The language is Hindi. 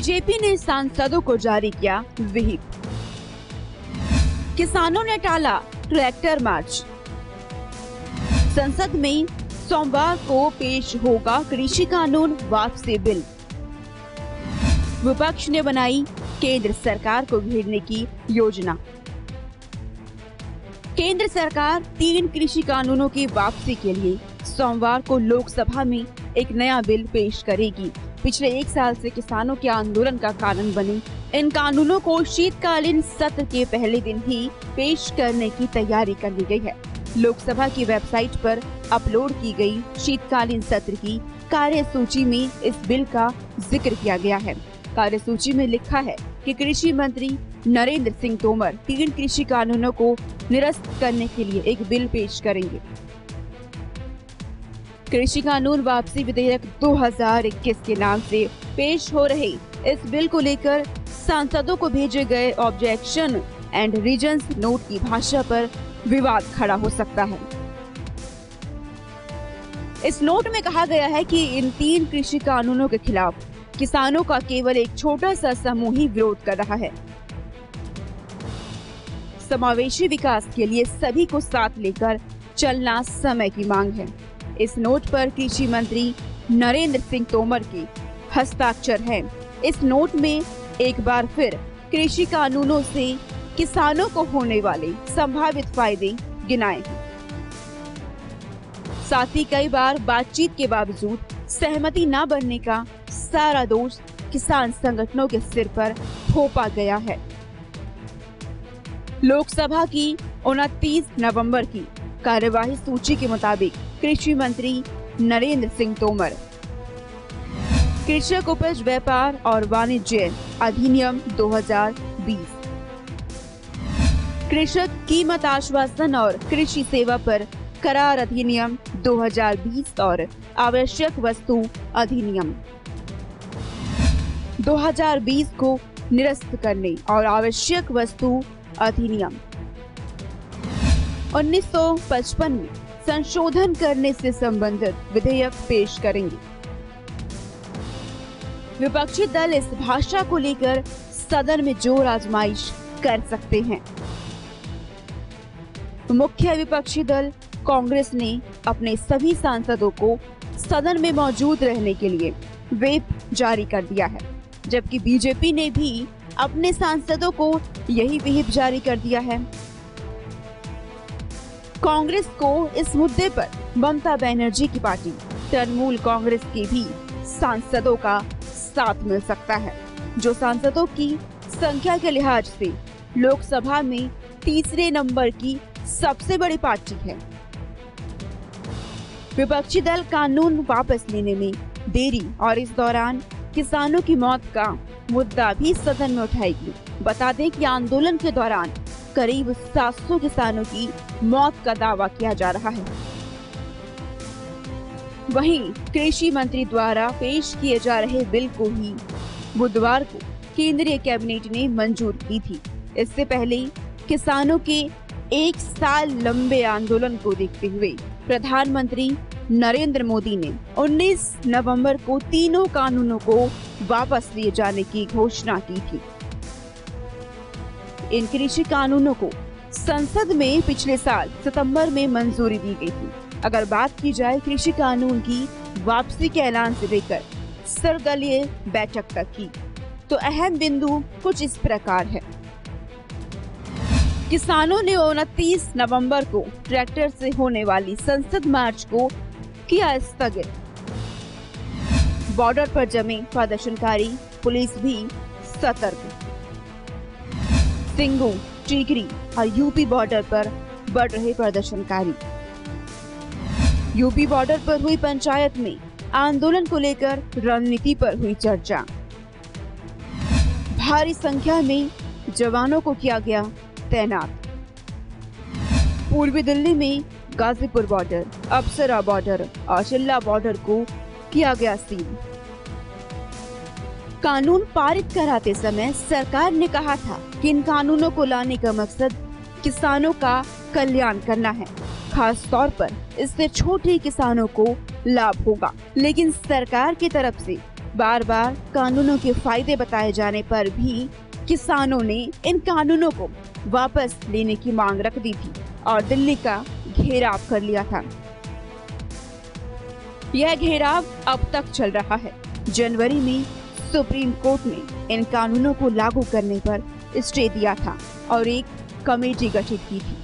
बीजेपी ने सांसदों को जारी किया व्हिप। किसानों ने टाला ट्रैक्टर मार्च। संसद में सोमवार को पेश होगा कृषि कानून वापसी बिल। विपक्ष ने बनाई केंद्र सरकार को घेरने की योजना। केंद्र सरकार 3 कृषि कानूनों की वापसी के लिए सोमवार को लोकसभा में एक नया बिल पेश करेगी। पिछले 1 साल से किसानों के आंदोलन का कारण बने इन कानूनों को शीतकालीन सत्र के पहले दिन ही पेश करने की तैयारी कर ली गई है। लोकसभा की वेबसाइट पर अपलोड की गई शीतकालीन सत्र की कार्यसूची में इस बिल का जिक्र किया गया है। कार्यसूची में लिखा है कि कृषि मंत्री नरेंद्र सिंह तोमर 3 कृषि कानूनों को निरस्त करने के लिए एक बिल पेश करेंगे। कृषि कानून वापसी विधेयक 2021 के नाम से पेश हो रहे इस बिल को लेकर सांसदों को भेजे गए ऑब्जेक्शन एंड रीजंस नोट की भाषा पर विवाद खड़ा हो सकता है। इस नोट में कहा गया है कि इन 3 कृषि कानूनों के खिलाफ किसानों का केवल एक छोटा सा समूह ही विरोध कर रहा है। समावेशी विकास के लिए सभी को साथ लेकर चलना समय की मांग है। इस नोट पर कृषि मंत्री नरेंद्र सिंह तोमर के हस्ताक्षर हैं। इस नोट में एक बार फिर कृषि कानूनों से किसानों को होने वाले संभावित फायदे गिनाए हैं। साथ ही कई बार बातचीत के बावजूद सहमति न बनने का सारा दोष किसान संगठनों के सिर पर थोपा गया है। लोकसभा की 29 नवंबर की कार्यवाही सूची के मुताबिक कृषि मंत्री नरेंद्र सिंह तोमर कृषक उपज व्यापार और वाणिज्य अधिनियम 2020, कृषक कीमत आश्वासन और कृषि सेवा पर करार अधिनियम 2020 और आवश्यक वस्तु अधिनियम 2020 को निरस्त करने और आवश्यक वस्तु अधिनियम 1955 में संशोधन करने से संबंधित विधेयक पेश करेंगे। विपक्षी दल इस भाषा को लेकर सदन में जोर आजमाइश कर सकते हैं। मुख्य विपक्षी दल कांग्रेस ने अपने सभी सांसदों को सदन में मौजूद रहने के लिए व्हिप जारी कर दिया है, जबकि बीजेपी ने भी अपने सांसदों को यही व्हिप जारी कर दिया है। कांग्रेस को इस मुद्दे पर ममता बनर्जी की पार्टी तृणमूल कांग्रेस के भी सांसदों का साथ मिल सकता है, जो सांसदों की संख्या के लिहाज से लोकसभा में तीसरे नंबर की सबसे बड़ी पार्टी है। विपक्षी दल कानून वापस लेने में देरी और इस दौरान किसानों की मौत का मुद्दा भी सदन में उठाएगी। बता दें कि आंदोलन के दौरान करीब 700 किसानों की मौत का दावा किया जा रहा है। वहीं कृषि मंत्री द्वारा पेश किए जा रहे बिल को ही बुधवार को केंद्रीय कैबिनेट ने मंजूर की थी। इससे पहले किसानों के 1 साल लंबे आंदोलन को देखते हुए प्रधानमंत्री नरेंद्र मोदी ने 19 नवंबर को तीनों कानूनों को वापस लिए जाने की घोषणा की थी। इन कृषि कानूनों को संसद में पिछले साल सितंबर में मंजूरी दी गई थी। अगर बात की जाए कृषि कानून की वापसी के ऐलान से लेकर सर्वदलीय बैठक तक की, तो अहम बिंदु कुछ इस प्रकार है। किसानों ने 29 नवंबर को ट्रैक्टर से होने वाली संसद मार्च को किया स्थगित। बॉर्डर पर जमे प्रदर्शनकारी, पुलिस भी सतर्क। सिंगू, टिकरी और यूपी बॉर्डर पर बढ़ रहे प्रदर्शनकारी। यूपी बॉर्डर पर हुई पंचायत में आंदोलन को लेकर रणनीति पर हुई चर्चा। भारी संख्या में जवानों को किया गया तैनात। पूर्वी दिल्ली में गाजीपुर बॉर्डर, अप्सरा बॉर्डर और शिल्ला बॉर्डर को किया गया सील। कानून पारित कराते समय सरकार ने कहा था कि इन कानूनों को लाने का मकसद किसानों का कल्याण करना है, खास तौर पर इससे छोटे किसानों को लाभ होगा। लेकिन सरकार की तरफ से बार बार कानूनों के फायदे बताए जाने पर भी किसानों ने इन कानूनों को वापस लेने की मांग रख दी थी और दिल्ली का घेराव कर लिया था। यह घेराव अब तक चल रहा है। जनवरी में सुप्रीम कोर्ट ने इन कानूनों को लागू करने पर स्टे दिया था और एक कमेटी गठित की थी।